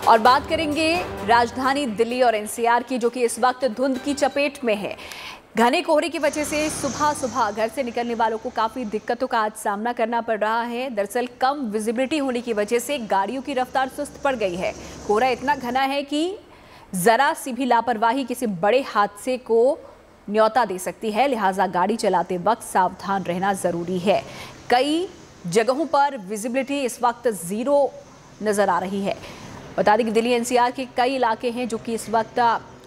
और बात करेंगे राजधानी दिल्ली और एनसीआर की, जो कि इस वक्त धुंध की चपेट में है। घने कोहरे की वजह से सुबह सुबह घर से निकलने वालों को काफ़ी दिक्कतों का आज सामना करना पड़ रहा है। दरअसल कम विजिबिलिटी होने की वजह से गाड़ियों की रफ्तार सुस्त पड़ गई है। कोहरा इतना घना है कि ज़रा सी भी लापरवाही किसी बड़े हादसे को न्योता दे सकती है, लिहाजा गाड़ी चलाते वक्त सावधान रहना ज़रूरी है। कई जगहों पर विजिबिलिटी इस वक्त ज़ीरो नज़र आ रही है। बता दें कि दिल्ली एनसीआर के कई इलाके हैं जो कि इस वक्त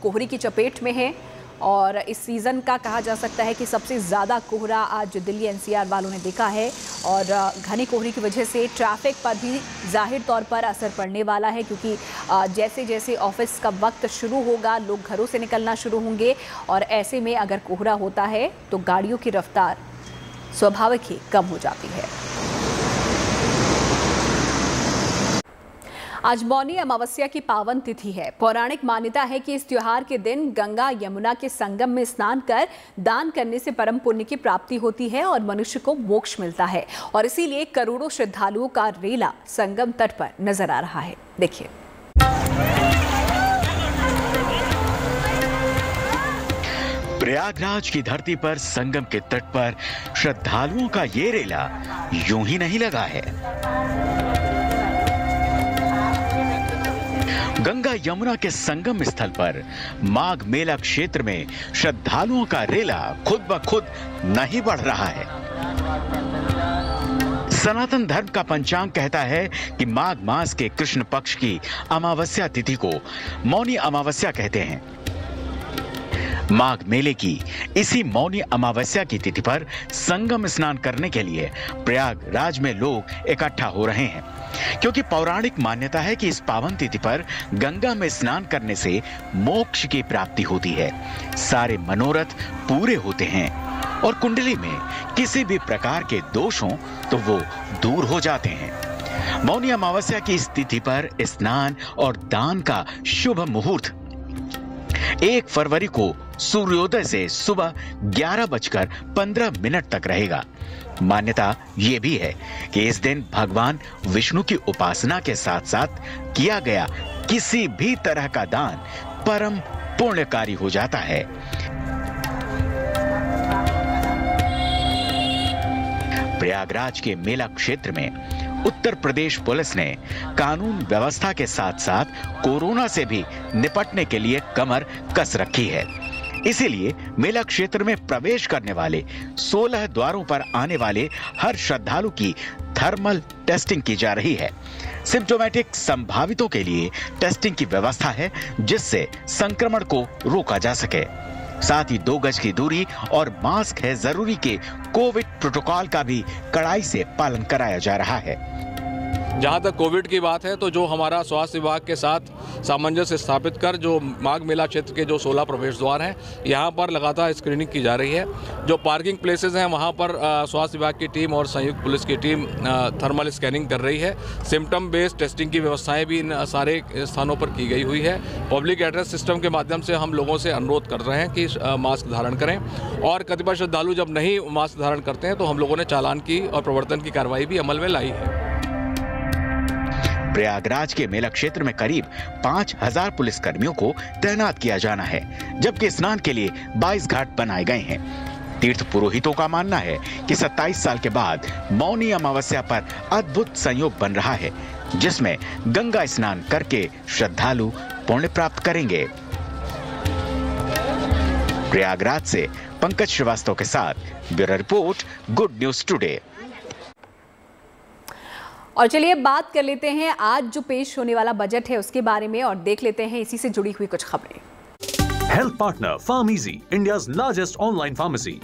कोहरे की चपेट में हैं और इस सीज़न का कहा जा सकता है कि सबसे ज़्यादा कोहरा आज दिल्ली एनसीआर वालों ने देखा है। और घने कोहरे की वजह से ट्रैफिक पर भी जाहिर तौर पर असर पड़ने वाला है, क्योंकि जैसे जैसे ऑफिस का वक्त शुरू होगा लोग घरों से निकलना शुरू होंगे और ऐसे में अगर कोहरा होता है तो गाड़ियों की रफ्तार स्वाभाविक ही कम हो जाती है। आज मौनी अमावस्या की पावन तिथि है। पौराणिक मान्यता है कि इस त्योहार के दिन गंगा यमुना के संगम में स्नान कर दान करने से परम पुण्य की प्राप्ति होती है और मनुष्य को मोक्ष मिलता है। और इसीलिए करोड़ों श्रद्धालुओं का रेला संगम तट पर नजर आ रहा है। देखिए, प्रयागराज की धरती पर संगम के तट पर श्रद्धालुओं का ये रेला यूं ही नहीं लगा है। गंगा यमुना के संगम स्थल पर माघ मेला क्षेत्र में श्रद्धालुओं का रेला खुद ब खुद नहीं बढ़ रहा है। सनातन धर्म का पंचांग कहता है कि माघ मास के कृष्ण पक्ष की अमावस्या तिथि को मौनी अमावस्या कहते हैं। माघ मेले की इसी मौनी अमावस्या की तिथि पर संगम स्नान करने के लिए प्रयागराज में लोग इकट्ठा हो रहे हैं, क्योंकि पौराणिक मान्यता है कि इस पावन तिथि पर गंगा में स्नान करने से मोक्ष की प्राप्ति होती है, सारे मनोरथ पूरे होते हैं और कुंडली में किसी भी प्रकार के दोष हों तो वो दूर हो जाते हैं। मौनी अमावस्या की इस तिथि पर स्नान और दान का शुभ मुहूर्त 1 फरवरी को सूर्योदय से सुबह 11:15 तक रहेगा। मान्यता ये भी है कि इस दिन भगवान विष्णु की उपासना के साथ साथ किया गया किसी भी तरह का दान परम पुण्यकारी हो जाता है। प्रयागराज के मेला क्षेत्र में उत्तर प्रदेश पुलिस ने कानून व्यवस्था के साथ साथ कोरोना से भी निपटने के लिए कमर कस रखी है। इसीलिए मेला क्षेत्र में प्रवेश करने वाले 16 द्वारों पर आने वाले हर श्रद्धालु की थर्मल टेस्टिंग की जा रही है। सिम्प्टोमेटिक संभावितों के लिए टेस्टिंग की व्यवस्था है, जिससे संक्रमण को रोका जा सके। साथ ही 2 गज की दूरी और मास्क है जरूरी के कोविड प्रोटोकॉल का भी कड़ाई से पालन कराया जा रहा है। जहाँ तक कोविड की बात है तो जो हमारा स्वास्थ्य विभाग के साथ सामंजस्य स्थापित कर जो माघ मेला क्षेत्र के जो 16 प्रवेश द्वार हैं, यहाँ पर लगातार स्क्रीनिंग की जा रही है। जो पार्किंग प्लेसेस हैं वहाँ पर स्वास्थ्य विभाग की टीम और संयुक्त पुलिस की टीम थर्मल स्कैनिंग कर रही है। सिम्टम बेस्ड टेस्टिंग की व्यवस्थाएं भी इन सारे स्थानों पर की गई हुई है। पब्लिक एड्रेस सिस्टम के माध्यम से हम लोगों से अनुरोध कर रहे हैं कि मास्क धारण करें, और कतिपय श्रद्धालु जब नहीं मास्क धारण करते हैं तो हम लोगों ने चालान की और प्रवर्तन की कार्रवाई भी अमल में लाई है। प्रयागराज के मेला क्षेत्र में करीब 5000 पुलिसकर्मियों को तैनात किया जाना है, जबकि स्नान के लिए 22 घाट बनाए गए हैं। तीर्थ पुरोहितों का मानना है कि 27 साल के बाद मौनी अमावस्या पर अद्भुत संयोग बन रहा है, जिसमें गंगा स्नान करके श्रद्धालु पुण्य प्राप्त करेंगे। प्रयागराज से पंकज श्रीवास्तव के साथ bureau report, good news today. और चलिए बात कर लेते हैं आज जो पेश होने वाला बजट है उसके बारे में, और देख लेते हैं इसी से जुड़ी हुई कुछ खबरें। Health partner PharmEasy, India's largest online pharmacy.